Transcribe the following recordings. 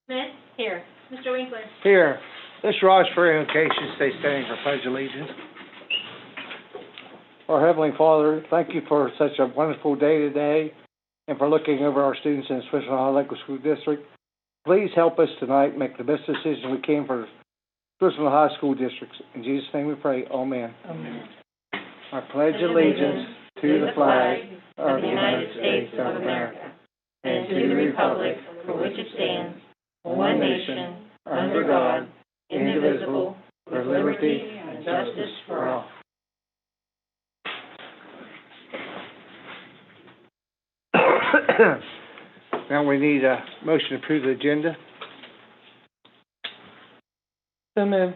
Smith? Here. Mr. Winkler? Here, this is Raj for invocation, stay standing for pledge allegiance. Our Heavenly Father, thank you for such a wonderful day today and for looking over our students in the Switzerland High Local School District. Please help us tonight make the best decision we can for Switzerland High School Districts. In Jesus' name we pray, amen. Amen. I pledge allegiance to the flag of the United States of America and to the republic for which it stands, one nation, under God, indivisible, with liberty and justice for all. Now we need a motion to approve the agenda. So moved.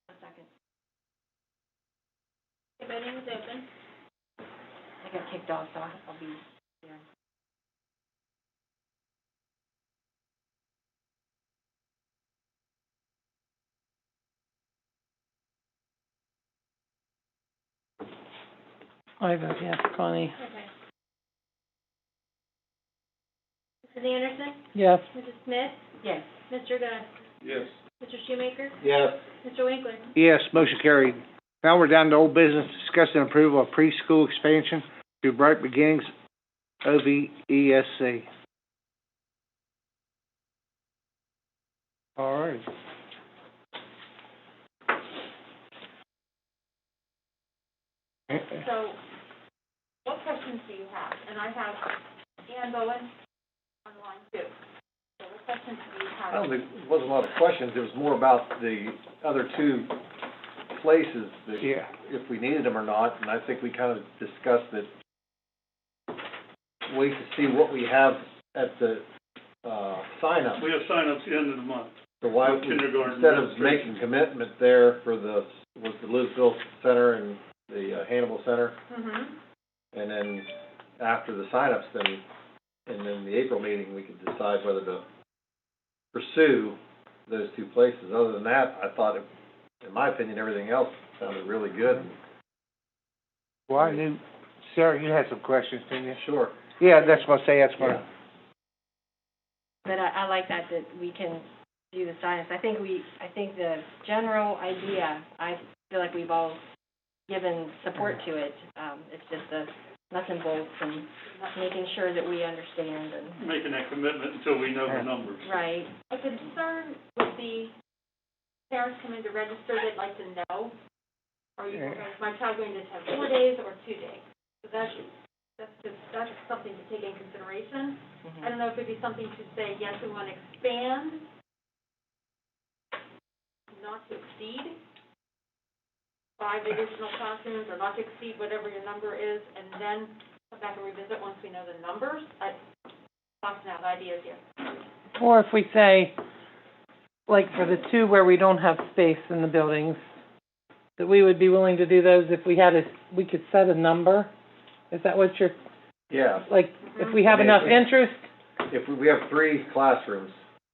A second. The voting is open. I got kicked off, so I'll be there. I vote yes, Connie. Okay. Mrs. Anderson? Yes. Mrs. Smith? Yes. Mr. Gus? Yes. Mr. Shoemaker? Yes. Mr. Winkler? Yes, motion carried. Now we're down to old business, discussing approval of preschool expansion to Bright Beginnings, OVESC. All right. So, what questions do you have? And I have Ann Bowen on the line too. So what questions do you I have? don't think, it wasn't a lot of questions, it was more about the other two places that, Yeah. if we needed them or not, and I think we kind of discussed that. Wait to see what we have at the, sign-up. We have sign-ups the end of the month. So why, with kindergarten instead of registration. making commitment there for the, was the Louisville Center and the Hannibal Center, Mm-hmm. and then after the sign-ups, then, and then the April meeting, we could decide whether to pursue those two places. Other than that, I thought, in my opinion, everything else sounded really good. Well, I knew, Sarah, you had some questions, didn't you? Sure. Yeah, that's what I say, that's what. But I like that we can do the science. I think the general idea, I feel like we've all given support to it. It's just the nuts and bolts and making sure that we understand and. Making that commitment until we know the numbers. Right. A concern would be parents coming to register, they'd like to know, is my child going to have 4 days or 2 days? So that's something to take in consideration. I don't know if it'd be something to say, yes, we want to expand, not to exceed 5 additional classrooms, or not to exceed whatever your number is, and then come back and revisit once we know the numbers. Boxing out ideas here. Or if we say, like for the two where we don't have space in the buildings, that we would be willing to do those if we we could set a number? Is that what you're, Yeah. like, if we have enough interest? If we have 3 classrooms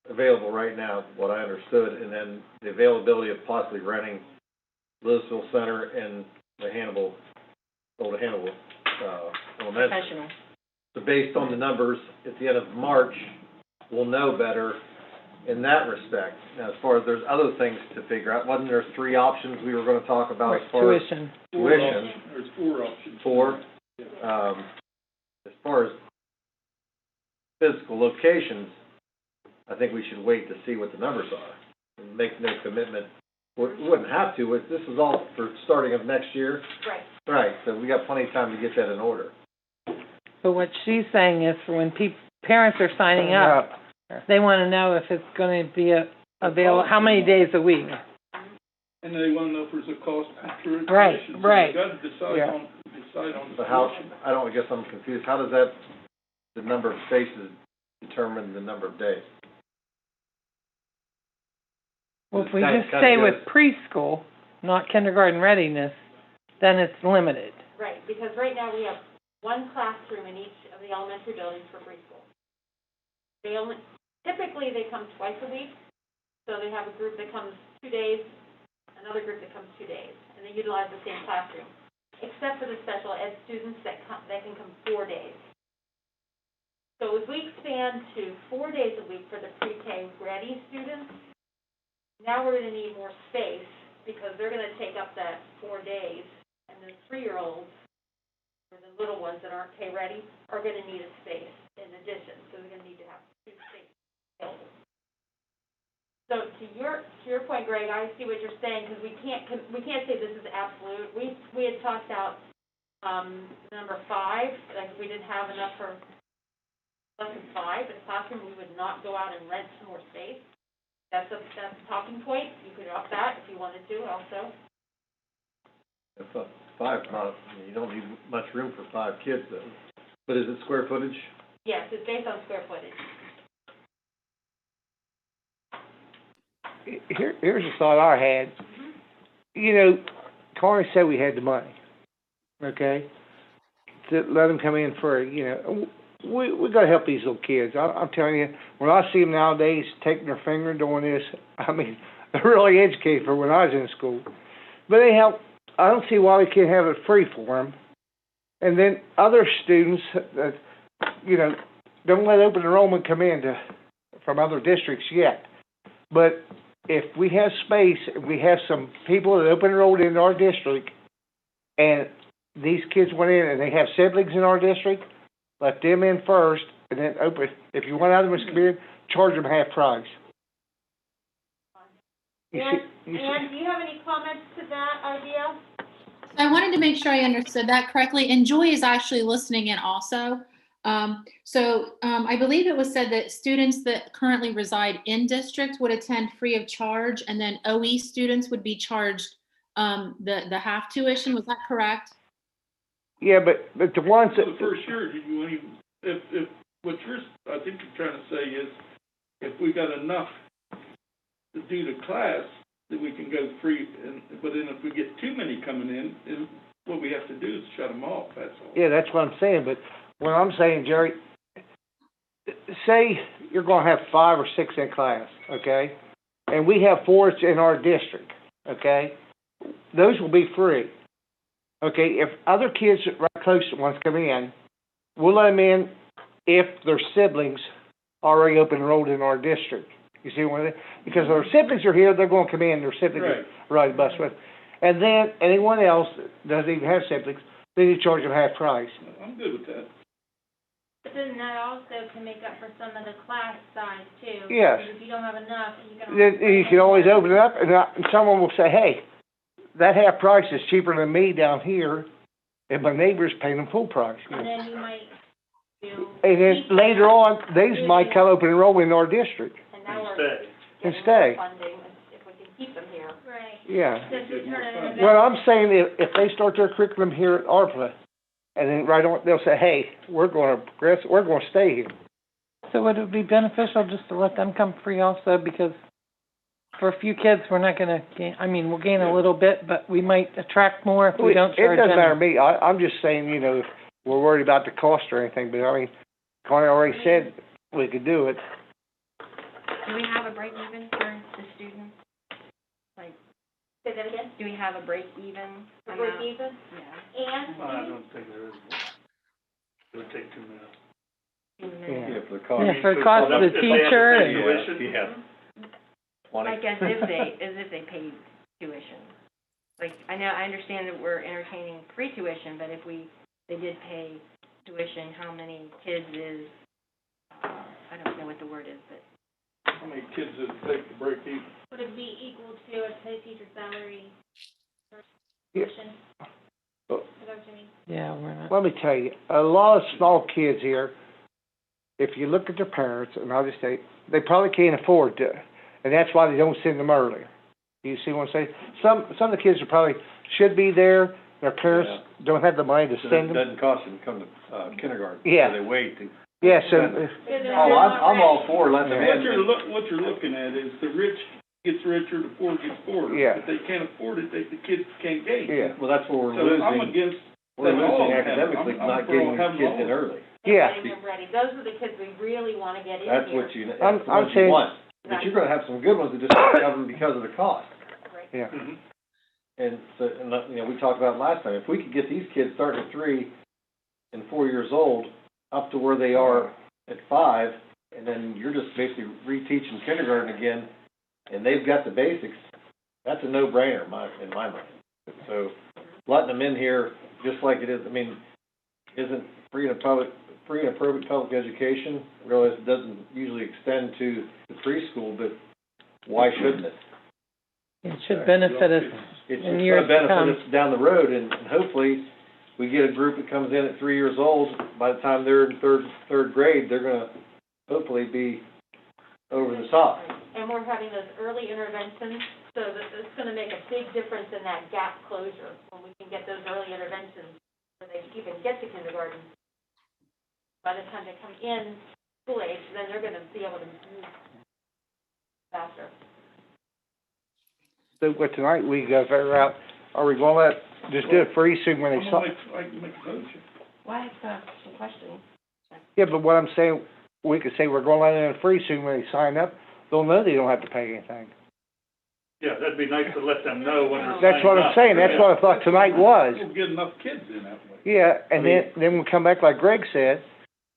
available right now, what I understood, and then the availability of possibly renting Louisville Center and the old Hannibal, elementary. Professional. So based on the numbers at the end of March, we'll know better in that respect. Now, as far as there's other things to figure out, wasn't there 3 options we were gonna talk about as far as Tuition. tuition? There's 4 options. 4. As far as physical locations, I think we should wait to see what the numbers are and make no commitment. We wouldn't have to, this is all for starting of next year. Right. Right, so we got plenty of time to get that in order. But what she's saying is for when parents are signing up, they want to know if it's going to be available, how many days a week. And they want to know if there's a cost for admission. Right, So right. you got to decide Yeah. on the But how, tuition. I guess I'm confused, how does that, the number of spaces determine the number of days? Well, if we That just kinda stay goes- with preschool, not kindergarten readiness, then it's limited. Right, because right now we have 1 classroom in each of the elementary buildings for preschool. Typically they come twice a week, so they have a group that comes 2 days, another group that comes 2 days, and they utilize the same classroom, except for the special ed students that can come 4 days. So if we expand to 4 days a week for the pre-K ready students, now we're gonna need more space, because they're gonna take up that 4 days, and the 3-year-olds, or the little ones that aren't K ready, are gonna need a space in addition, so they're gonna need to have 2 spaces available. So to your point, Greg, I see what you're saying, because we can't say this is absolute. We had talked about, number 5, like if we didn't have enough for lesson 5 in the classroom, we would not go out and rent some more space. That's a talking point. You could up that if you wanted to also. If 5, not, you don't need much room for 5 kids though. But is it square footage? Yes, it's based on square footage. Here's a thought I had. You know, Connie said we had the money, okay, to let them come in for, you know, we gotta help these little kids. I'm telling you, when I see them nowadays taking their finger and doing this, I mean, they're really educated for when I was in school. But anyhow, I don't see why we can't have it free for them. And then other students that, you know, don't let open enrollment come in from other districts yet. But if we have space, we have some people that open enrolled in our district, and these kids went in and they have siblings in our district, let them in first, and then open. If you want other ones to come in, charge them half price. And do you have any comments to that idea? I wanted to make sure I understood that correctly, and Joy is actually listening in also. I believe it was said that students that currently reside in district would attend free of charge, and then OE students would be charged the half tuition. Was that correct? Yeah, but the ones that... For the first year, if what I think you're trying to say is, if we got enough to do the class, that we can go free, but then if we get too many coming in, then what we have to do is shut them off, that's all. Yeah, that's what I'm saying, but what I'm saying, Jerry, say you're gonna have 5 or 6 in class, okay? And we have 4 in our district, okay? Those will be free. Okay, if other kids right close to ones come in, we'll let them in if their siblings already open enrolled in our district. You see what I mean? Because their siblings are here, they're gonna come in, their siblings Right. ride the bus with. And then anyone else that doesn't even have siblings, then you charge them half price. I'm good with that. But then that also can make up for some of the class size too. Yes. Because if you don't have enough, you can Then you can always open it up, and someone will say, hey, that half price is cheaper than me down here, and my neighbor's paying them full price. And then you might do. And then later on, they might come open enrollment in our district And now we're and getting stay. more funding if we can keep them here. Right. Yeah. So if you turn it into. Well, I'm saying if they start their curriculum here at ARPA, and then right on, they'll say, hey, we're gonna progress, we're gonna stay here. So would it be beneficial just to let them come free also, because for a few kids, we're not gonna gain, I mean, we'll gain a little bit, but we might attract more if we don't It charge doesn't matter them. to me, I'm just saying, you know, if we're worried about the cost or anything, but I mean, Connie already said we could do it. Do we have a break even for the students? Like, Say that again? do we have a break even For amount? break even? Yeah. And I don't think there is one. It would take 2 minutes. Yeah. For the cost. Yeah, for the cost of the teacher and, Yeah. Like as if they paid tuition. Like, I understand that we're entertaining free tuition, but if they did pay tuition, how many kids is, I don't know what the word is, but. How many kids does it take to break even? Would it be equal to a teacher's salary? Yeah. Tuition? Oh. Is that what you mean? yeah, we're not. Let me tell you, a lot of small kids here, if you look at their parents, and I'll just say, they probably can't afford to, and that's why they don't send them earlier. You see what I'm saying? Some of the kids are probably should be there, their parents don't have the money to So send it them. doesn't cost them to come to kindergarten. Yeah. So they wait to. Yeah, so, Oh, I'm all for letting them in. What you're looking at is the rich gets richer, the poor gets poorer. Yeah. If they can't afford it, the kids can't gain. yeah, Well, that's what we're So I'm losing. against. We're that all losing have- academically, I'm not for getting having kids all in of it. early. yeah. Getting them ready. Those are the kids we really want to get in That's here. what you, I'm that's the ones you saying- want. But you're gonna have some good ones that just don't have them because of the cost. Yeah. Mhm. And so, you know, we talked about last time, if we could get these kids starting at 3 and 4 years old up to where they are at 5, and then you're just basically reteaching kindergarten again, and they've got the basics, that's a no-brainer in my mind. So letting them in here, just like it is, I mean, isn't free and appropriate public education, I realize it doesn't usually extend to the preschool, but why shouldn't it? It should benefit us It's in going years to to come. benefit us down the road, and hopefully, we get a group that comes in at 3 years old, by the time they're in third grade, they're gonna hopefully be over the top. And we're having those early interventions, so that it's gonna make a big difference in that gap closure, when we can get those early interventions, where they even get to kindergarten. By the time they come in school age, then they're gonna be able to move faster. So, but tonight we go figure out, are we gonna just do it free soon when they sign? I can make a motion. Well, I have some questions. Yeah, but what I'm saying, we could say we're gonna let them in free soon when they sign up, they'll know they don't have to pay anything. Yeah, that'd be nice to let them know when they're That's what I'm saying, that's what I thought tonight was. We'll get enough kids in that way. Yeah, and then we'll come back like Greg said,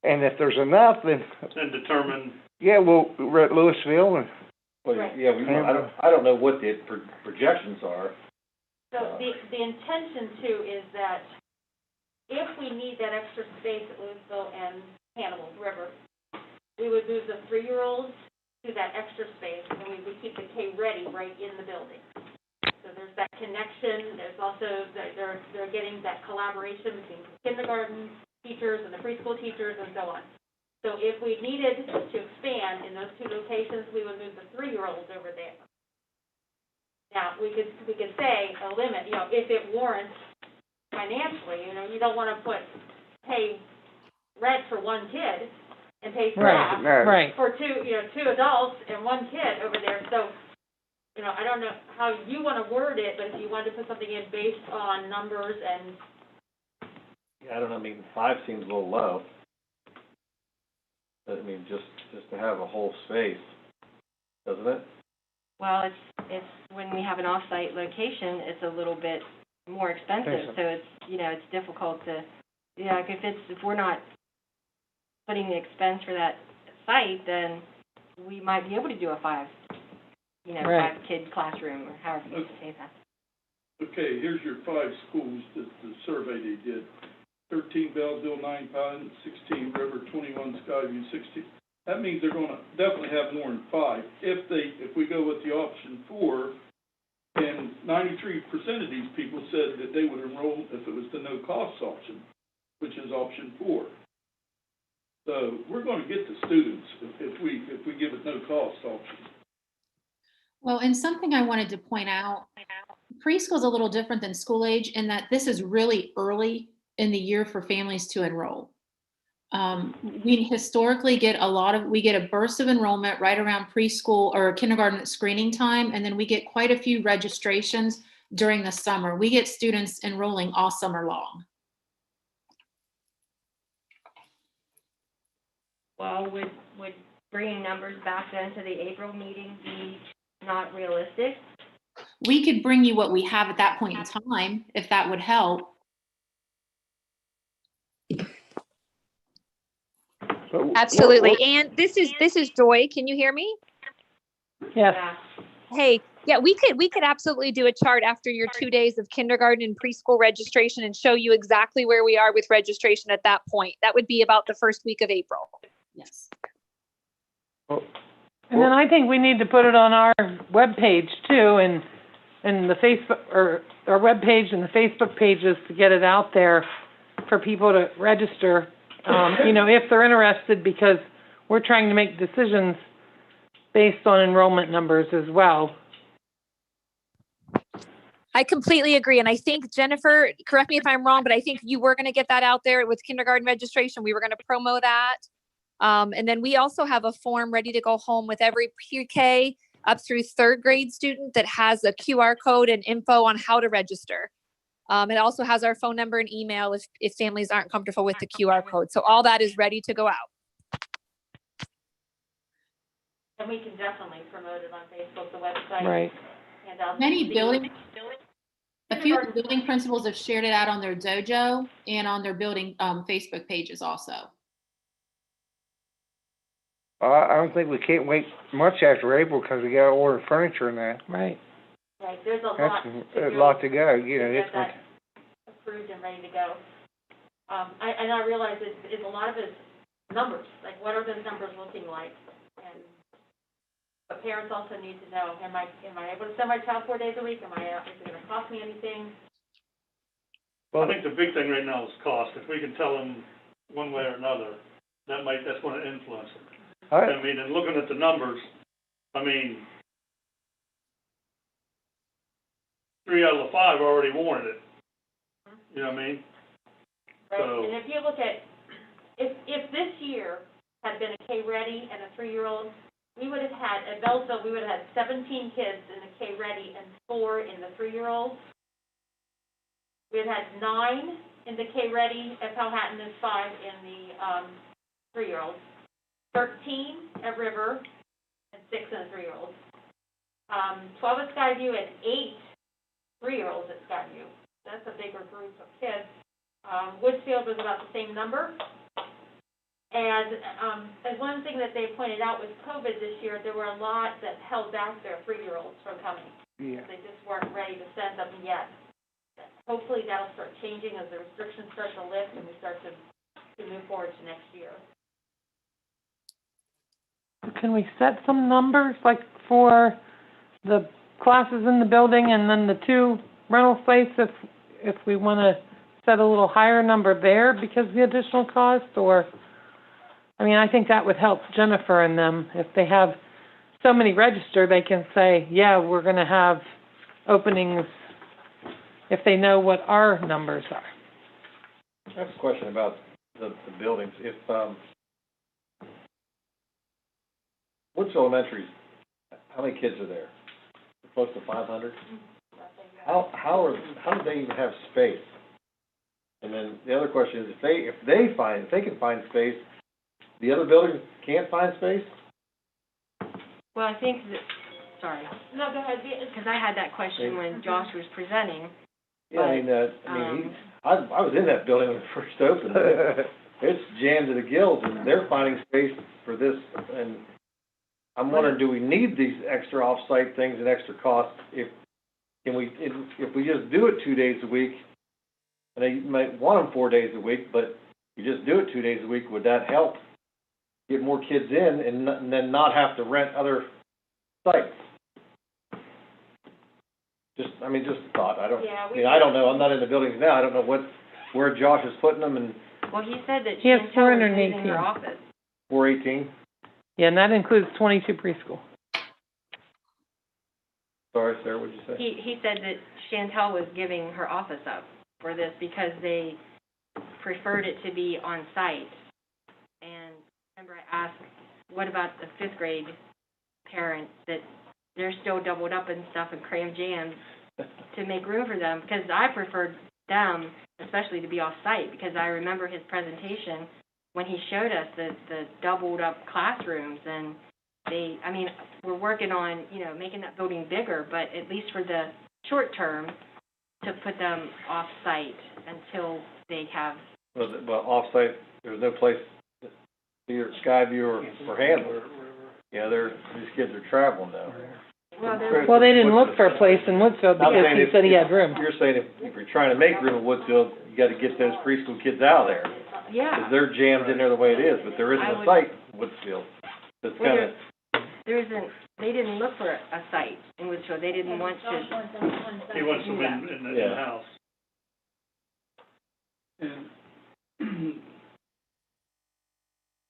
and if there's enough, then, And determine, yeah, we're at Louisville and, Well, Right. yeah, I don't know what the projections are. So the intention too is that if we need that extra space at Louisville and Hannibal River, we would move the 3-year-olds to that extra space, and we would keep the K-Ready right in the building. So there's that connection, there's also, they're getting that collaboration between kindergarten teachers and the preschool teachers and so on. So if we needed to expand in those 2 locations, we would move the 3-year-olds over there. Now, we could say a limit, if it warrants financially, you don't want to pay rent for 1 kid and pay staff Right. for 2 adults and 1 kid over there. So, I don't know how you want to word it, but if you wanted to put something in based on numbers and. Yeah, I don't know, I mean, 5 seems a little low. I mean, just to have a whole space, doesn't it? Well, it's when we have an off-site location, it's a little bit more expensive, so it's, it's difficult to, like if we're not putting the expense for that site, then we might be able to do a 5 Right. 5-kid classroom, or however you say that. okay, here's your 5 schools, the survey they did. 13 Belleville, 9 Pine, 16 River, 21 Skyview, 16. That means they're gonna definitely have more than 5. If we go with the option 4, and 93% of these people said that they would enroll if it was the no-cost option, which is option 4. So we're gonna get the students if we give it no-cost option. Well, and something I wanted to point out, preschool is a little different than school age in that this is really early in the year for families to enroll. We historically get we get a burst of enrollment right around preschool or kindergarten screening time, and then we get quite a few registrations during the summer. We get students enrolling all summer long. Well, would bringing numbers back then to the April meeting be not realistic? We could bring you what we have at that point in time, if that would help. Absolutely. And this is Joy. Can you hear me? Yes. Hey, yeah, we could absolutely do a chart after your 2 days of kindergarten and preschool registration and show you exactly where we are with registration at that point. That would be about the first week of April. Yes. And then I think we need to put it on our webpage too, and the Facebook, or our webpage and the Facebook pages to get it out there for people to register, if they're interested, because we're trying to make decisions based on enrollment numbers as well. I completely agree. And I think, Jennifer, correct me if I'm wrong, but I think you were going to get that out there with kindergarten registration. We were going to promo that. And then we also have a form ready to go home with every pre-K up through 3rd grade student that has a QR code and info on how to register. It also has our phone number and email if families aren't comfortable with the QR code. So all that is ready to go out. And we can definitely promote it on Facebook, the website. Right. And A few of the building principals have shared it out on their dojo and on their building Facebook pages also. I don't think we can't wait much after April, because we gotta order furniture and that. Right. Right, there's a That's lot a lot to go, you know, to it's get that approved and ready to go. I realize it's a lot of it's numbers, like what are those numbers looking like? And, but parents also need to know, am I able to send my child 4 days a week? Is it gonna cost me anything? I think the big thing right now is cost. If we can tell them one way or another, that's gonna influence them. I mean, and looking at the numbers, I mean, 3 out of the 5 already warranted it. You know what I mean? Right, So- and if you look at, if this year had been a K-Ready and a 3-year-old, we would have had, at Belleville, we would have had 17 kids in the K-Ready and 4 in the 3-year-old. We had had 9 in the K-Ready at Powhatan and 5 in the 3-year-old. 13 at River and 6 in the 3-year-old. 12 at Skyview and 8 3-year-olds at Skyview. That's a bigger group of kids. Woodsfield was about the same number. And as one thing that they pointed out with COVID this year, there were a lot that held back their 3-year-olds from coming. Yeah. They just weren't ready to send them yet. Hopefully that'll start changing as the restrictions start to lift and we start to move forward to next year. Can we set some numbers, like for the classes in the building and then the 2 rental sites, if we want to set a little higher number there because of the additional cost? Or, I mean, I think that would help Jennifer and them. If they have so many registered, they can say, yeah, we're going to have openings, if they know what our numbers are. I have a question about the buildings. If, Woods Elementary, how many kids are there? Close to 500? How do they even have space? And then the other question is, if they can find space, the other buildings can't find space? Well, I think that, sorry, No, go ahead. because I had that question when Josh was presenting. Yeah, I was in that building when it first opened. It's jammed to the gills, and they're finding space for this, and I'm wondering, do we need these extra off-site things and extra costs? If we just do it 2 days a week, and they might want them 4 days a week, but you just do it 2 days a week, would that help get more kids in and then not have to rent other sites? Just a thought. I don't know. I'm not in the buildings now. I don't know where Josh is putting them, and Well, he said that He has Chantel was 418. using her office. 418. Yeah, and that includes 22 preschool. Sorry, Sarah, what'd you say? He said that Chantel was giving her office up for this because they preferred it to be on site. And remember I asked, what about the 5th grade parents that they're still doubled up and stuff and cram jammed to make room for them? Because I preferred them, especially to be off site, because I remember his presentation when he showed us the doubled up classrooms, and we're working on, making that building bigger, but at least for the short term, to put them off site until they have. Well, off site, there's no place, either Skyview or Handler. Yeah, these kids are traveling now. Well, they didn't look for a place in Woodsville because he said he had room. You're saying if you're trying to make room in Woodsville, you gotta get those preschool kids out of there. Yeah. Because they're jammed in there the way it is, but there isn't a site in Woodsville. It's Well, kinda, there isn't, they didn't look for a site in Woodsville. They didn't want to. He wants them in the house. And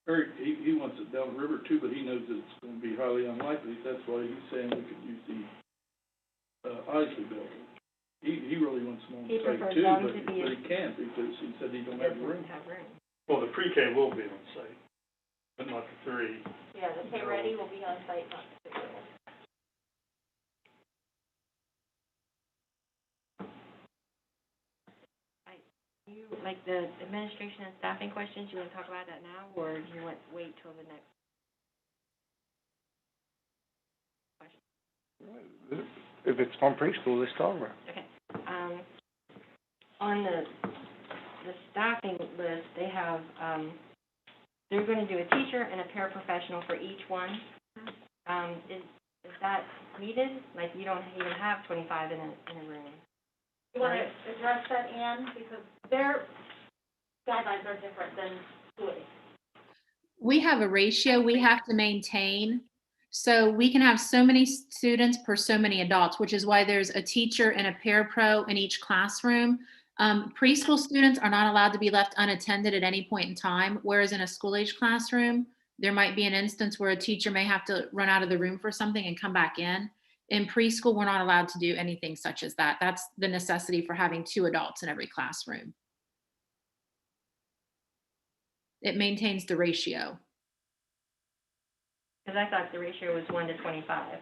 Eric, he wants it down the river too, but he knows it's gonna be highly unlikely. That's why he's saying we could use the Isley building. He really wants them on He site prefers too, them but to be he can't because he said he don't have room. have room. Well, the pre-K will be on site, but not the 3. Yeah, the K-Ready will be on site, not the 3-year-old. You, like the administration and staffing questions, you want to talk about that now, or do you want to wait till the next? If it's on preschool, let's talk about it. Okay. On the staffing list, they have, they're gonna do a teacher and a paraprofessional for each one. Is that needed? Like, you don't even have 25 in a room. You want to address that, Ann, because their guidelines are different than schools. We have a ratio we have to maintain. So we can have so many students per so many adults, which is why there's a teacher and a parapro in each classroom. Preschool students are not allowed to be left unattended at any point in time, whereas in a school-age classroom, there might be an instance where a teacher may have to run out of the room for something and come back in. In preschool, we're not allowed to do anything such as that. That's the necessity for having 2 adults in every classroom. It maintains the ratio. Because I thought the ratio was 1 to 25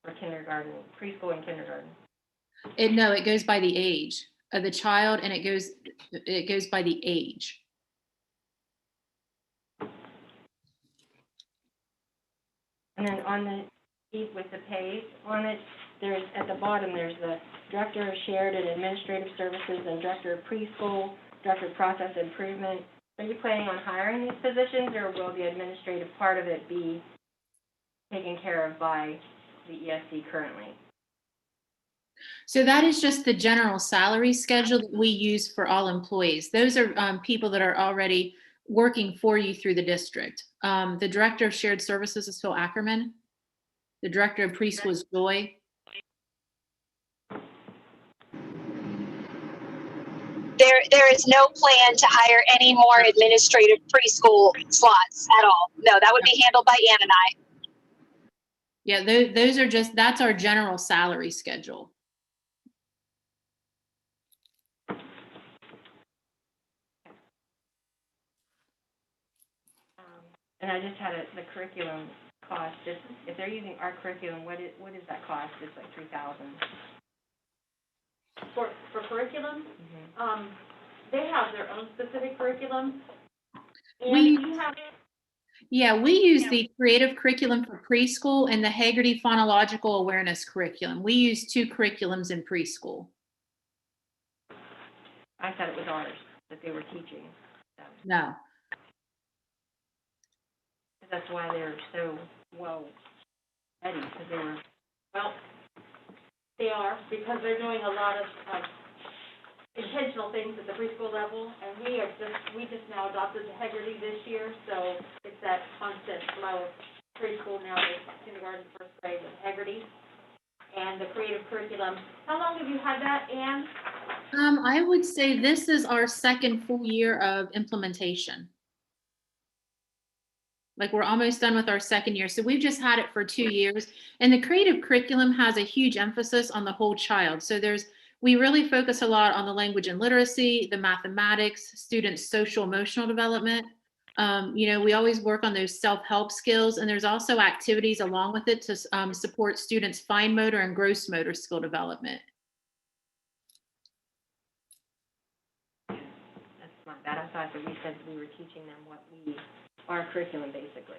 for kindergarten, preschool and kindergarten. No, it goes by the age of the child, and it goes by the age. And then on the sheet with the page on it, there's, at the bottom, there's the Director of Shared and Administrative Services and Director of Preschool, Director of Process Improvement. Are you planning on hiring these positions, or will the administrative part of it be taken care of by the ESC currently? So that is just the general salary schedule that we use for all employees. Those are people that are already working for you through the district. The Director of Shared Services is Phil Ackerman. The Director of Preschool is Joy. There is no plan to hire any more administrative preschool slots at all. No, that would be handled by Ann and I. Yeah, those are that's our general salary schedule. And I just had the curriculum cost, just, if they're using our curriculum, what is that cost? It's like $3,000. For curriculum, Mm-hmm. They have their own specific curriculum. And We use the creative curriculum for preschool and the Haggerty phonological awareness curriculum. We use 2 curriculums in preschool. I thought it was ours that they were teaching. So. No. That's why they're so well ready, because they were. Well, they are, because they're doing a lot of intentional things at the preschool level, and we just now adopted the Haggerty this year, so it's that constant flow of preschool now to kindergarten, first grade with Haggerty and the creative curriculum. How long have you had that, Ann? I would say this is our 2nd full year of implementation. Like, we're almost done with our 2nd year. So we've just had it for 2 years. And the creative curriculum has a huge emphasis on the whole child. So we really focus a lot on the language and literacy, the mathematics, students' social emotional development. We always work on those self-help skills, and there's also activities along with it to support students' fine motor and gross motor skill development. That's not bad. I thought that we said we were teaching them our curriculum, basically.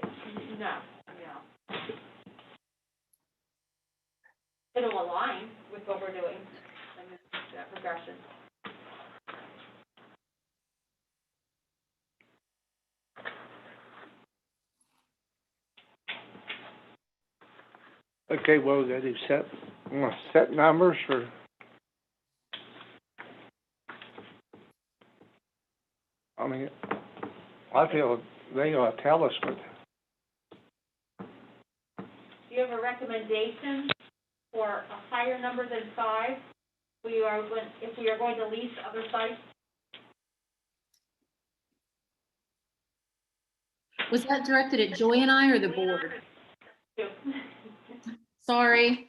No. It'll align with what we're doing in this progression. Okay, well, we gotta do set numbers for. I mean, I feel they ought to tell us what. Do you have a recommendation for a higher number than 5? If we are going to lease other sites? Was that directed at Joy and I or the board? Sorry.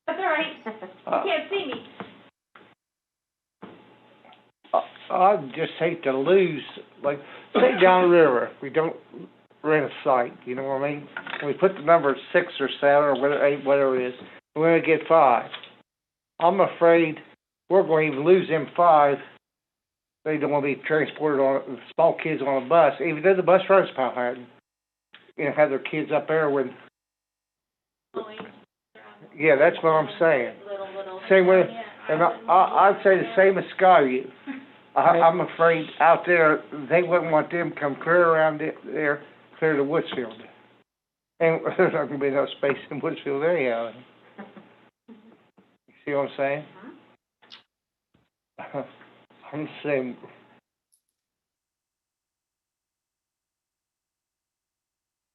That's all right. You can't see me. I'd just hate to lose, like, say down the river, we don't rent a site, you know what I mean? We put the number at 6 or 7 or whatever, 8, whatever it is, we're gonna get 5. I'm afraid we're going to even lose them 5. They don't want to be transported on, small kids on a bus, even though the bus drives Powhatan. Have their kids up there with, yeah, that's what I'm saying. Same way, and I'd say the same as Skyview. I'm afraid out there, they wouldn't want them to come clear around there, clear to Woodsfield. And there's not gonna be enough space in Woodsfield anyhow. You see what I'm saying? I'm saying,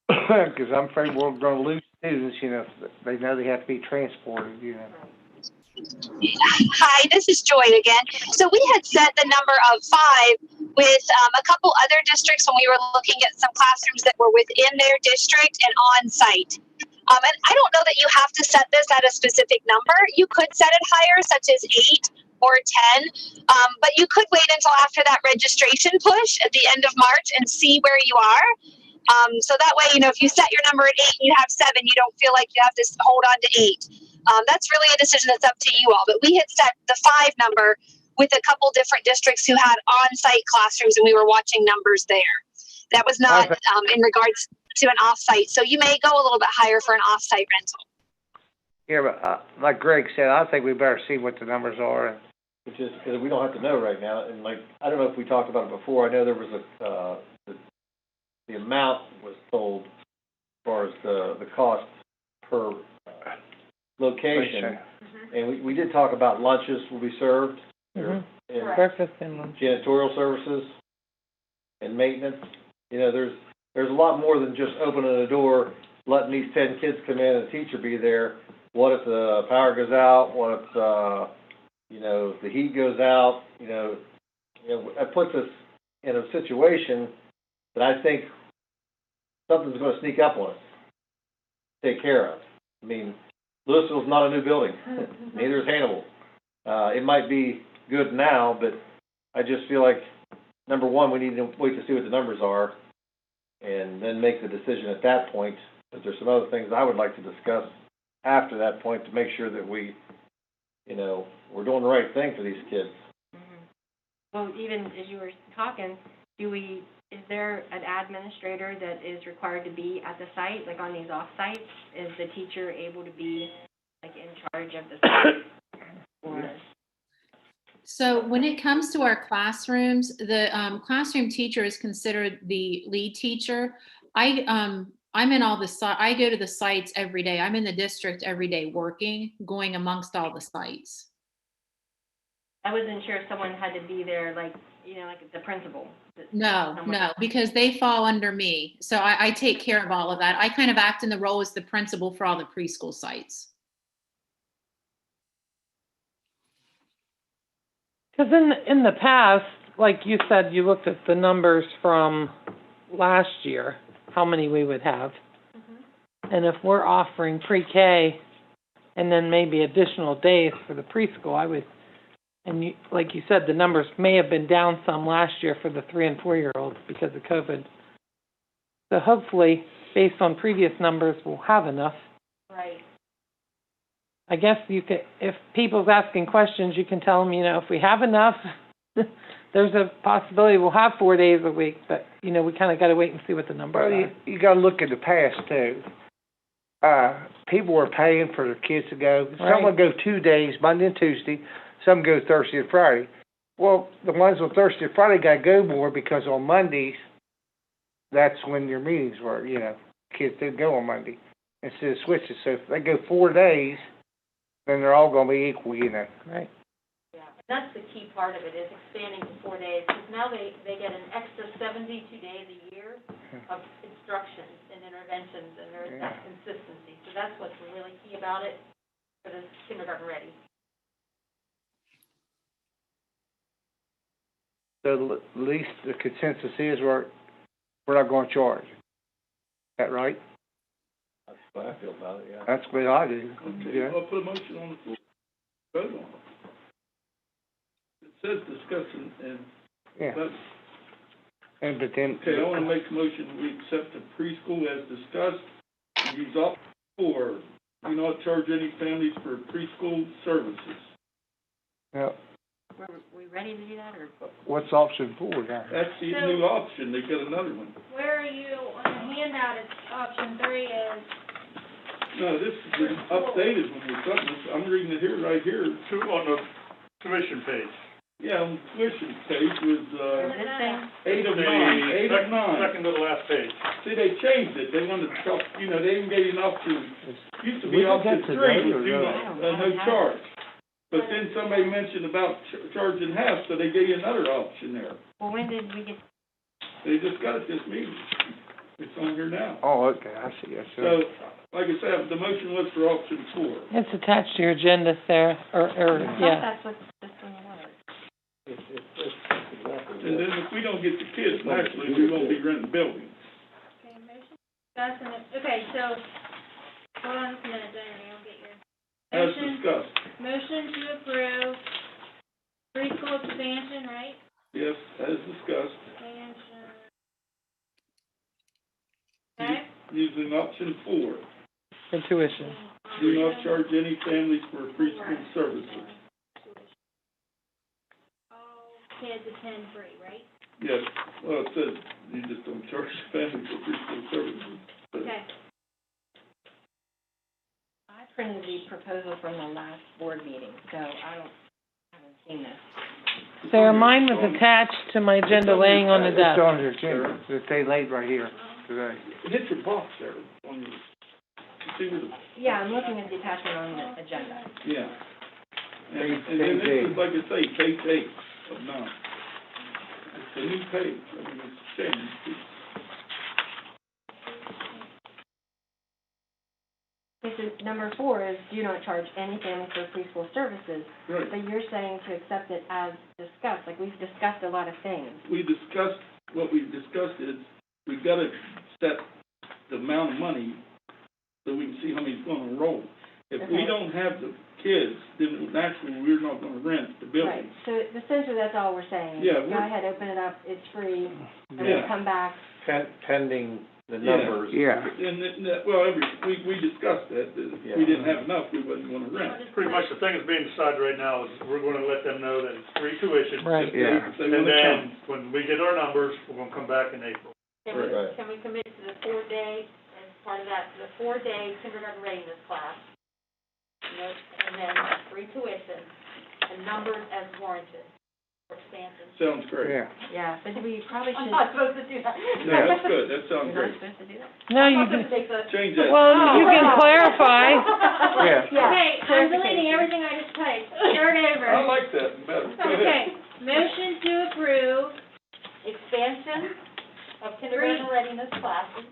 because I'm afraid we're gonna lose students, you know, they know they have to be transported, you know. Hi, this is Joy again. So we had set the number of 5 with a couple other districts when we were looking at some classrooms that were within their district and on site. And I don't know that you have to set this at a specific number. You could set it higher, such as 8 or 10, but you could wait until after that registration push at the end of March and see where you are. So that way, you know, if you set your number at 8 and you have 7, you don't feel like you have to hold on to 8. That's really a decision that's up to you all. But we had set the 5 number with a couple different districts who had on-site classrooms, and we were watching numbers there. That was not in regards to an off-site. So you may go a little bit higher for an off-site rental. Yeah, but like Greg said, I think we better see what the numbers are. Which is, because we don't have to know right now, and like, I don't know if we talked about it before, I know there was the amount was told as far as the cost per location, and we did talk about lunches will be served, and Breakfast and lunch. janitorial services, and maintenance. You know, there's a lot more than just opening a door, letting these 10 kids come in and a teacher be there. What if the power goes out? What if, you know, if the heat goes out? You know, that puts us in a situation that I think something's going to sneak up on us, take care of. I mean, Louisville's not a new building. Neither is Hannibal. It might be good now, but I just feel like, number one, we need to wait to see what the numbers are and then make the decision at that point. But there's some other things I would like to discuss after that point to make sure that we, you know, we're doing the right thing for these kids. Well, even as you were talking, is there an administrator that is required to be at the site, like on these off-sites? Is the teacher able to be, like, in charge of the site? Or... So when it comes to our classrooms, the classroom teacher is considered the lead teacher. I'm in all the I go to the sites every day. I'm in the district every day working, going amongst all the sites. I wasn't sure if someone had to be there, like, you know, like the principal. No, because they fall under me. So I take care of all of that. I kind of act in the role as the principal for all the preschool sites. Because in the past, like you said, you looked at the numbers from last year, how many we would have. And if we're offering pre-K and then maybe additional days for the preschool, and like you said, the numbers may have been down some last year for the 3- and 4-year-olds because of COVID. So hopefully, based on previous numbers, we'll have enough. Right. I guess you could, if people's asking questions, you can tell them, you know, if we have enough, there's a possibility we'll have 4 days a week, but, you know, we kind of got to wait and see what the numbers are. You got to look at the past, too. People were paying for their kids to go. Right. Some would go 2 days, Monday and Tuesday. Some go Thursday and Friday. Well, the ones on Thursday and Friday got to go more because on Mondays, that's when your meetings were, you know. Kids didn't go on Monday instead of switching. So if they go 4 days, then they're all going to be equal, you know. Right. Yeah, that's the key part of it, is expanding to 4 days, because now they get an extra 72 days a year of instructions and interventions, and there's that consistency. So that's what's really key about it for the kindergarten ready. So at least the consensus is we're not going to charge. Is that right? That's what I feel about it, yeah. That's what I do. Okay, Yeah. I'll put a motion on the floor. Vote on it. It says discussion and Yeah. vote. But then. Okay, I want to make a motion, we accept the preschool as discussed, and use option 4, do not charge any families for preschool services. Now, Were we ready to do that, or? what's option 4 now? That's the new option, they got another one. Where are you, on the handout, it's option 3 is, No, this is updated when we're talking, I'm reading it here, right here. Two on the commission page. Yeah, on the tuition page was, This thing? 8 of 9, 8 of 9. Second to the last page. See, they changed it, they wanted to talk, they even gave you an option, used to We be can option get to 3 those, with or no charge. But then somebody mentioned about charging half, so they gave you another option there. Well, when did we get, They just got it this meeting. It's on here now. Oh, okay, I see, I see. So, like I said, the motion was for option 4. It's attached to your agenda, Sarah, or, I thought yeah. that's what this one was. And then if we don't get the kids, naturally, we won't be renting buildings. Okay, motion, discuss, and, okay, so, hold on just a minute, Diane, I'll get your. As Motion, discussed. motion to approve preschool expansion, right? Yes, as discussed. Expansion. Okay? Using option 4. For tuition. Do not charge any families for preschool services. All kids attend free, right? Yes, well, it says you just don't charge families for preschool services. But Okay. I printed the proposal from the last board meeting, so haven't seen this. Sarah, mine was attached to my agenda laying on the It's desk. on your agenda, it say late right here today. hit your box there on your, see where the, Yeah, I'm looking at the attachment on the agenda. yeah. And then this is, like I say, page 8 of 9. It's a new page, I mean, it's changed. This is, number 4 is do not charge any family for preschool services, Right. but you're saying to accept it as discussed, like we've discussed a lot of things. We discussed, what we've discussed is, we've gotta set the amount of money so we can see how many's gonna enroll. If we Okay. don't have the kids, then naturally, we're not gonna rent the Right, building. so essentially that's all we're saying. Yeah, Go we're- ahead, open it up, it's free, and Yeah. we'll come back. Pending the Yeah. numbers. Yeah. And, well, we discussed that if we didn't have enough, we wasn't gonna rent. Pretty much the thing that's being decided right now is we're gonna let them know that it's free tuition. Right. Yeah. If they And wanna then, come. when we get our numbers, we're gonna come back in April. Right. Can we commit to the 4-day, as part of that, to the 4-day kindergarten readiness class? And then free tuition, and numbers as warranted for expansion. Sounds great. Yeah. Yeah, but we probably I'm should. not supposed to do that. No, that's good, that sounds You're not great. supposed to do that? No, I'm you not supposed to can, take the. Change that. well, you can clarify. Yeah. Yeah. Okay, I'm deleting everything I just typed, start over. I like that better. Go ahead. Okay, motion to approve, Expansion of kindergarten readiness classes.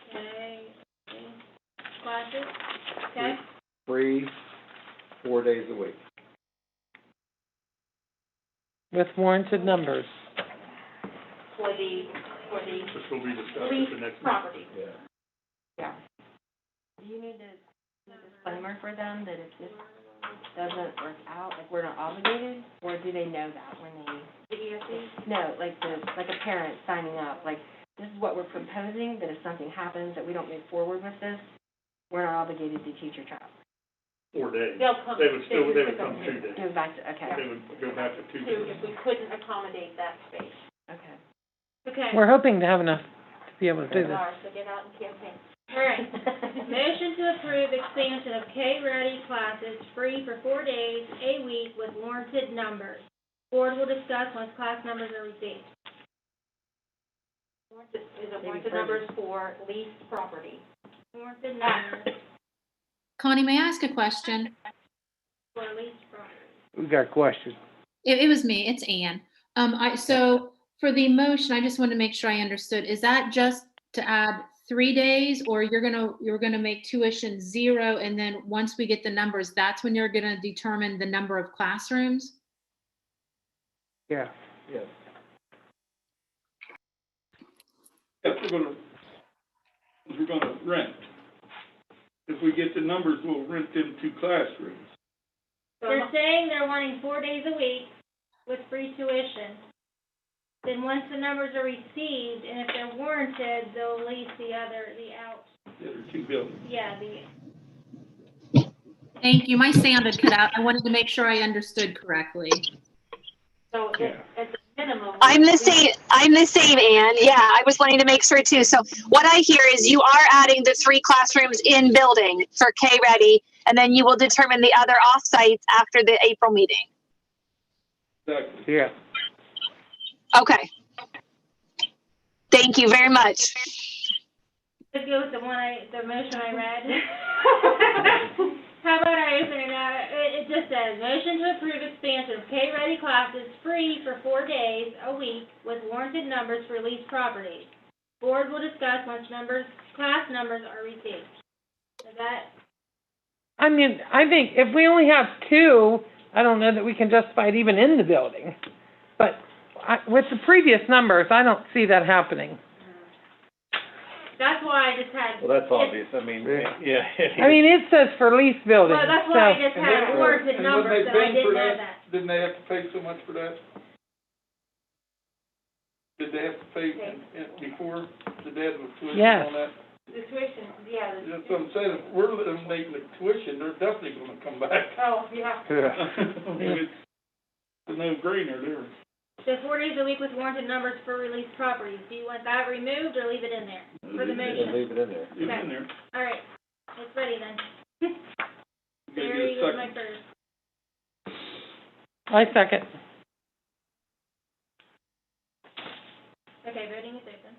okay, classes, okay, Free, 4 days a week. With warranted numbers. For the This will be discussed at leased the next meeting. property. Yeah. Yeah. Do you need a disclaimer for them that if this doesn't work out, like we're not obligated, or do they know that when they? The ESE? No, like a parent signing up, like, this is what we're proposing, that if something happens, that we don't move forward with this, we're not obligated to teach your child. 4 days. They'll come. They would come 2 days. Go back to, okay, They would go back to 2 To, days. if we couldn't accommodate that space. okay. okay. We're hoping to have enough to be able to do this. Alright, so get out and campaign. All right, motion to approve expansion of K-ready classes free for 4 days, a week with warranted numbers. Board will discuss once class numbers are received. Is it warranted numbers for leased property? Warranted numbers Connie, may I ask a question? for leased property. We got a question. It was me, it's Ann. So for the motion, I just wanted to make sure I understood. Is that just to add 3 days, or you're gonna make tuition 0, and then once we get the numbers, that's when you're gonna determine the number of classrooms? Yeah. Yes. If we're gonna rent. If we get the numbers, we'll rent them 2 classrooms. They're saying they're wanting 4 days a week with free tuition. Then once the numbers are received, and if they're warranted, they'll lease the out. The other 2 buildings. Yeah, Thank you, my sound had cut out. I wanted to make sure I understood correctly. So Yeah. at the minimum. I'm the same, Ann. Yeah, I was wanting to make sure too. So what I hear is you are adding the 3 classrooms in building for K-ready, and then you will determine the other off-sites after the April meeting. Exactly. Yeah. Okay. Thank you very much. Let's go with the motion I read. How about I open it up? It just says, motion to approve expansion of K-ready classes free for 4 days a week with warranted numbers for leased properties. Board will discuss once class numbers are received. Is that? I mean, I think if we only have 2, I don't know that we can justify it even in the building. But with the previous numbers, I don't see that happening. That's why I just had. Well, that's obvious, I mean, yeah. I mean, it says for leased buildings. Well, that's why I so- just had warranted And when numbers, they and I paid didn't for have that, that. didn't they have to pay so much for that? Did they have to pay before the dad was tuition Yes. on that? The tuition, yeah. That's what I'm saying, if we're eliminating the tuition, they're definitely gonna come back. Oh, yeah. I mean, it's a no-brainer there. So 4 days a week with warranted numbers for released properties. Do you want that removed or leave it in there for the motion? Leave it in there. Leave it in there. All right, it's ready then. You gotta Barry get a was my second. first. I second. Okay, voting is open.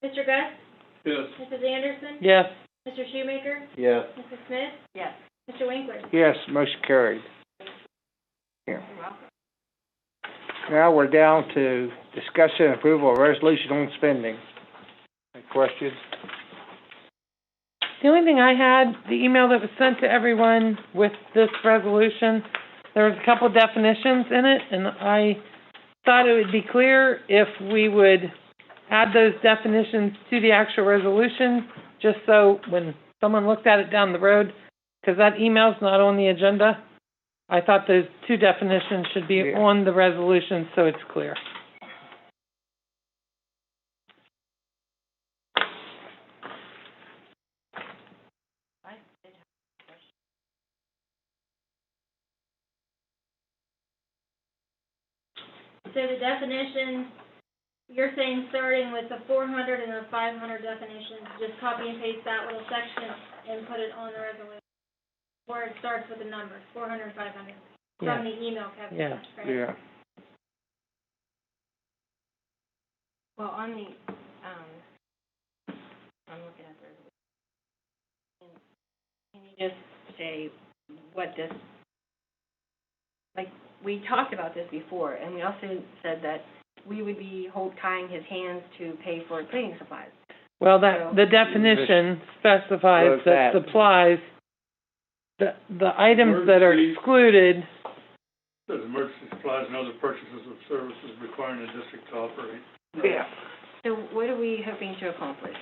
Mr. Gus? Yes. Mrs. Anderson? Yes. Mr. Shoemaker? Yes. Mrs. Smith? Yes. Mr. Winkler? Yes, motion carried. Yeah. Now we're down to discussion and approval of resolution on spending. Any questions? The only thing I had, the email that was sent to everyone with this resolution, there was a couple definitions in it, and I thought it would be clear if we would add those definitions to the actual resolution, just so when someone looked at it down the road, because that email's not on the agenda, I thought those 2 definitions should be Yeah. on the resolution so it's clear. So the definitions, you're saying starting with the 400 and the 500 definitions, just copy and paste that little section and put it on the resolution. Where it starts with the numbers, 400, 500, from the email, Kevin. Yeah. Right? Yeah. Well, on the, I'm looking at the, can you just say what this, like, we talked about this before, and we also said that we would be tying his hands to pay for cleaning supplies. Well, the definition specifies that supplies, the items that are excluded, Says emergency supplies and other purchases of services requiring the district to operate. Yeah. So what are we hoping to accomplish?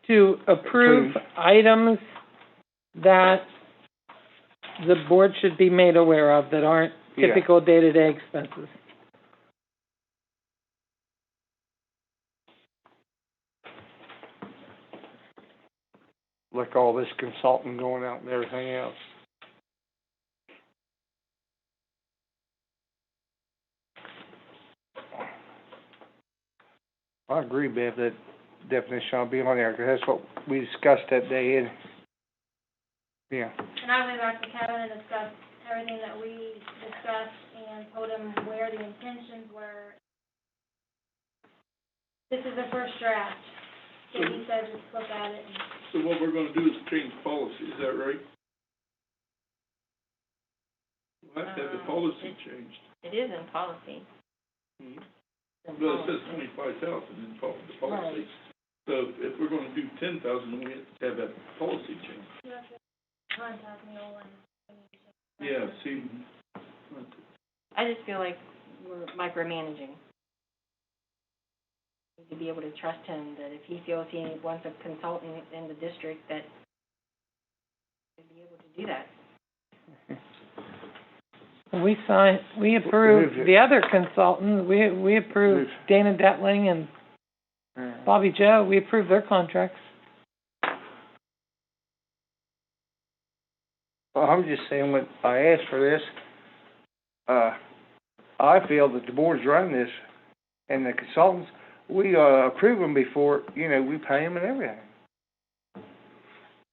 to approve items that the board should be made aware of that aren't Yeah. typical day-to-day expenses. Like all this consulting going out and everything else. I agree, Bev, that definition ought to be on there, 'cause that's what we discussed that day, and, yeah. And I went back to Kevin and discussed everything that we discussed and told him where the intentions were. This is the first draft, so he said just look at it and. So what we're gonna do is change policy, is that right? We'll have to have the policy changed. It is in policy. Well, it says 25,000 in the policy. So if we're gonna do 10,000, we have to have that policy changed. You have to contact me all Yeah, see, I just feel like we're micromanaging. We need to be able to trust him, that if he feels he wants a consultant in the district, that he'll be able to do that. We approved Approved it. the other consultant, we approved Dana Detling and Bobby Joe, we approved their contracts. Well, I'm just saying, when I asked for this, I feel that the board's running this, and the consultants, we, approve them before, we pay them and everything.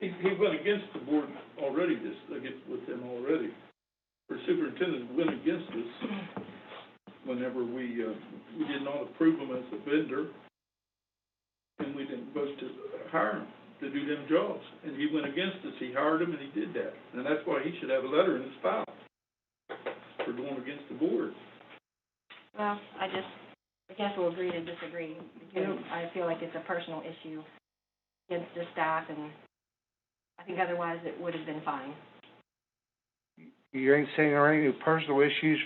He went against the board already, with them already. Our superintendent went against us whenever we did not approve him as a vendor, and we didn't vote to hire him to do them jobs. And he went against us, he hired him and he did that. And that's why he should have a letter in his file for going against the board. Well, I guess we'll agree to disagree, because I feel like it's a personal issue against the staff, and I think otherwise it would have been fine. You ain't saying there ain't any personal issues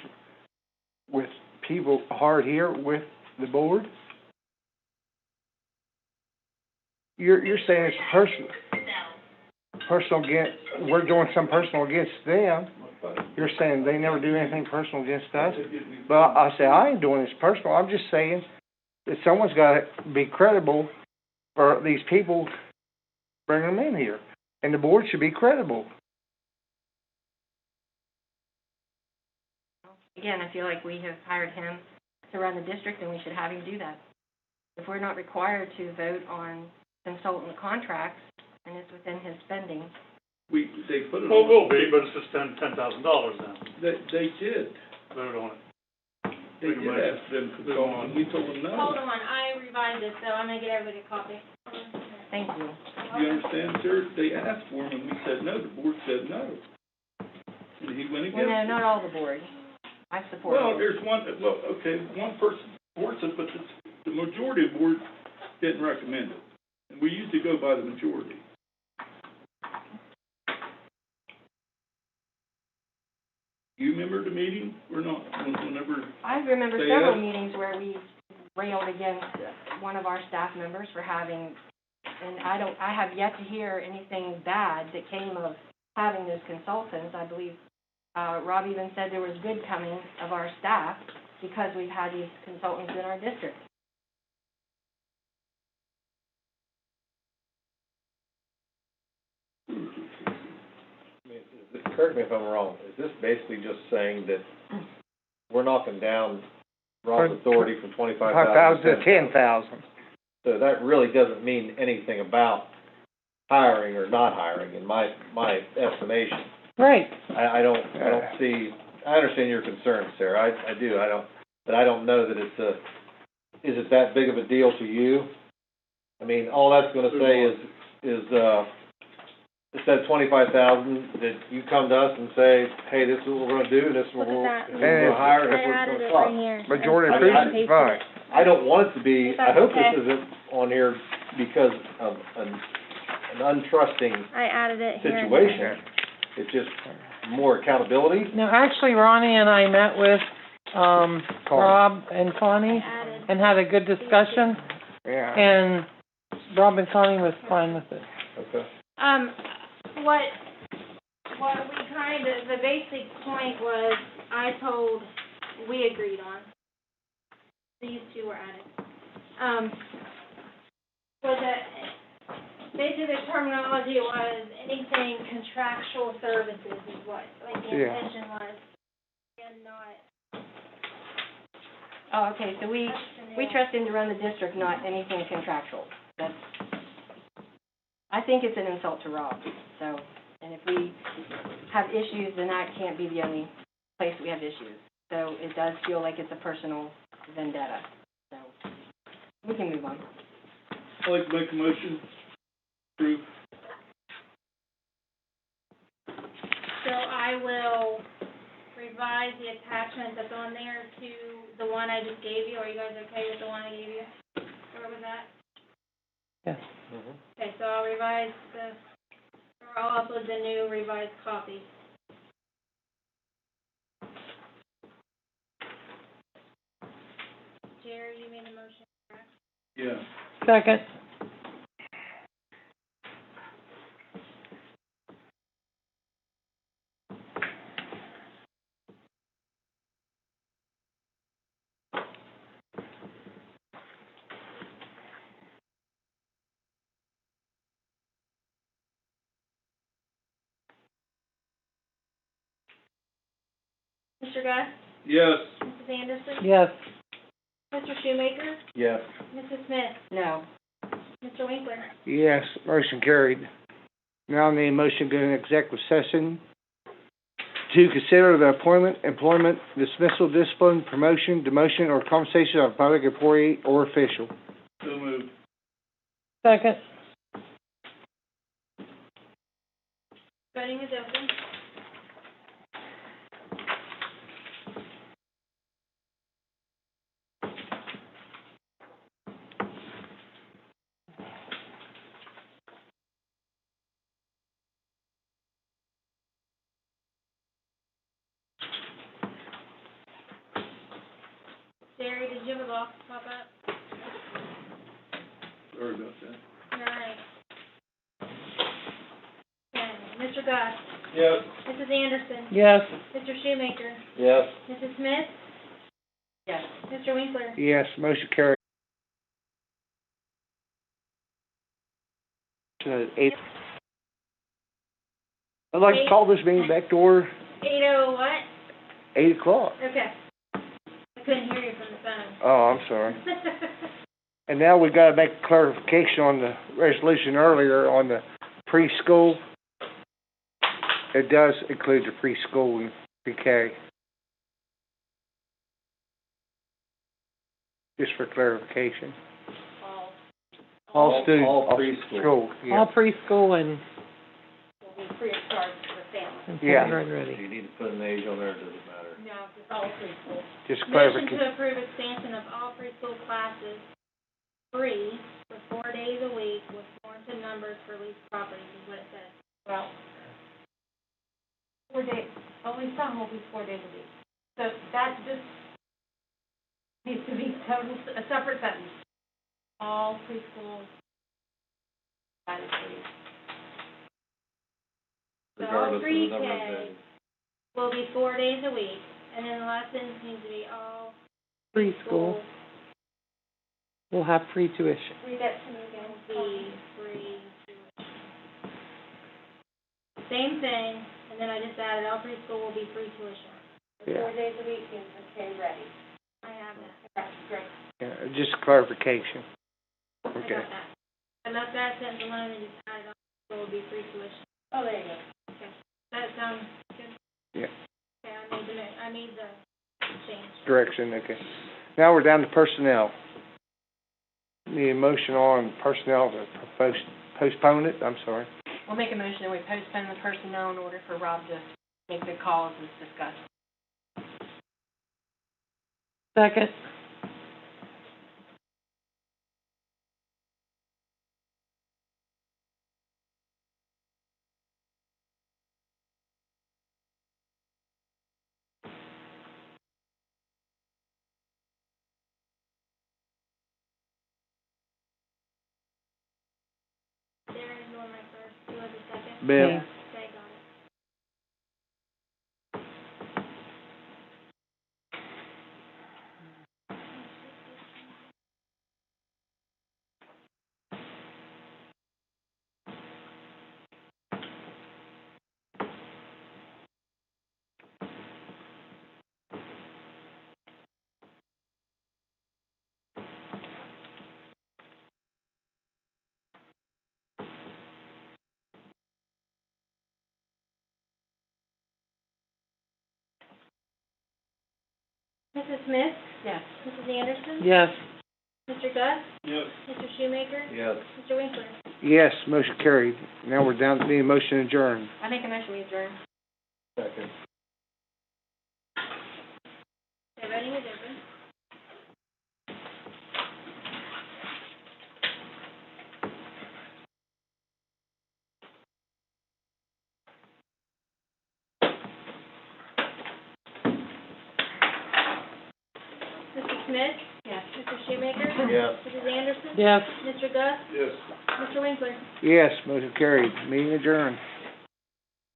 with people hard here with the board? You're saying it's personal against, we're doing some personal against them. You're saying they never do anything personal against us? But I say, I ain't doing this personal, I'm just saying that someone's gotta be credible for these people, bring them in here. And the board should be credible. Again, I feel like we have hired him to run the district, and we should have him do that. If we're not required to vote on consultant contracts, and it's within his spending. They put it Well, it will on. be, but it's just $10,000 now. They did. Vote on it. They did ask them to go on. We told them no. Hold on, I revised it, so I'm gonna get everybody a copy. Thank you. You understand, sir? They asked for him and we said no. The board said no. And he went against Well, no, it. not all the board. I support Well, it. there's one person supports it, but the majority of the board didn't recommend it. And we usually go by the majority. You remember the meeting or not? Whenever I remember they several asked- meetings where we railed against one of our staff members for having, and I have yet to hear anything bad that came of having those consultants. I believe, Rob even said there was good coming of our staff because we've had these consultants in our district. Correct me if I'm wrong, is this basically just saying that we're knocking down Rob's authority from 25,000 to 10,000. So that really doesn't mean anything about hiring or not hiring, in my estimation. Right. I don't see, I understand your concerns, Sarah, I do, but I don't know that is it that big of a deal to you? I mean, all that's gonna say is instead of 25,000, that you come to us and say, hey, this is what we're gonna do, this is what we're gonna hire, this is what it's gonna cost. Majority approved it, fine. I don't want it to be, Is that I hope okay? this isn't on here because of an untrusting I added it here. situation. It's just more accountability. No, actually, Ronnie and I met with, Rob and Connie Added. and had a good discussion, Yeah. and Rob and Connie was fine with it. Okay. What we the basic point was, we agreed on, these two were added. Was that, basically the terminology was anything contractual services is what, like the Yeah. intention was, and not. Oh, okay, so we trust him to run the district, not anything contractual. I think it's an insult to Rob, so, and if we have issues, then that can't be the only place we have issues. So it does feel like it's a personal vendetta, so we can move on. I'd like to make a motion, approve. So I will revise the attachment that's on there to the one I just gave you. Are you guys okay with the one I gave you? Where was that? Yes. Okay, so I'll revise I'll upload the new revised copy. Jerry, you made a motion, correct? Yeah. Second. Mr. Gus? Yes. Mrs. Anderson? Yes. Mr. Shoemaker? Yes. Mrs. Smith? No. Mr. Winkler? Yes, motion carried. Now I need a motion to go into executive session to consider the appointment, employment, dismissal, discipline, promotion, demotion, or compensation of a public employee or official. So moved. Second. Voting is open. Jerry, did you have a box pop up? Sorry about that. All right. Okay, Mr. Gus? Yes. Mrs. Anderson? Yes. Mr. Shoemaker? Yes. Mrs. Smith? Yes. Mr. Winkler? Yes, motion carried. I'd like to call this meeting back to order, 8:00 what? 8:00. Okay. I couldn't hear you from the phone. Oh, I'm sorry. And now we've got to make a clarification on the resolution earlier on the preschool. It does include the preschool and pre-K. Just for clarification. All students. all preschool. School, yeah. All preschool and Will be free of charge for the family. and Yeah. kindergarten Do ready. you need to put an age on there, or does it matter? No, it's all preschool. Just Motion clarification. to approve expansion of all preschool classes free for 4 days a week with warranted numbers for leased properties is what it says. Well, 4 days, only some will be 4 days a week. So that just needs to be total, a separate sentence. All preschool, that is free. So all Regardless of the number of pre-K days. will be 4 days a week, and then the lessons need to be all Preschool will have free tuition. Read that to me again. Be free tuition. Same thing, and then I just added all preschool will be free tuition. Yeah. 4 days a week is okay, ready. I have that. That's great. Yeah, just clarification. I Okay. got that. I left that sentence alone and just added all preschool will be free tuition. Oh, there you go. Okay. That sounds good? Yeah. Okay, I made the change. Direction, okay. Now we're down to personnel. Need a motion on personnel to postpone it, I'm sorry. We'll make a motion that we postpone the personnel in order for Rob to make the calls as discussed. Second. Darren's doing my first. Who was the second? Bill. Me. Okay, got it. Mrs. Smith? Yes. Mrs. Anderson? Yes. Mr. Gus? Yes. Mr. Shoemaker? Yes. Mr. Winkler? Yes, motion carried. Now we're down to need a motion adjourned. I make a motion we adjourn. Second. Okay, voting is open. Mr. Smith? Yes. Mr. Shoemaker? Yes. Mrs. Anderson? Yes. Mr. Gus? Yes. Mr. Winkler? Yes, motion carried. Meeting adjourned.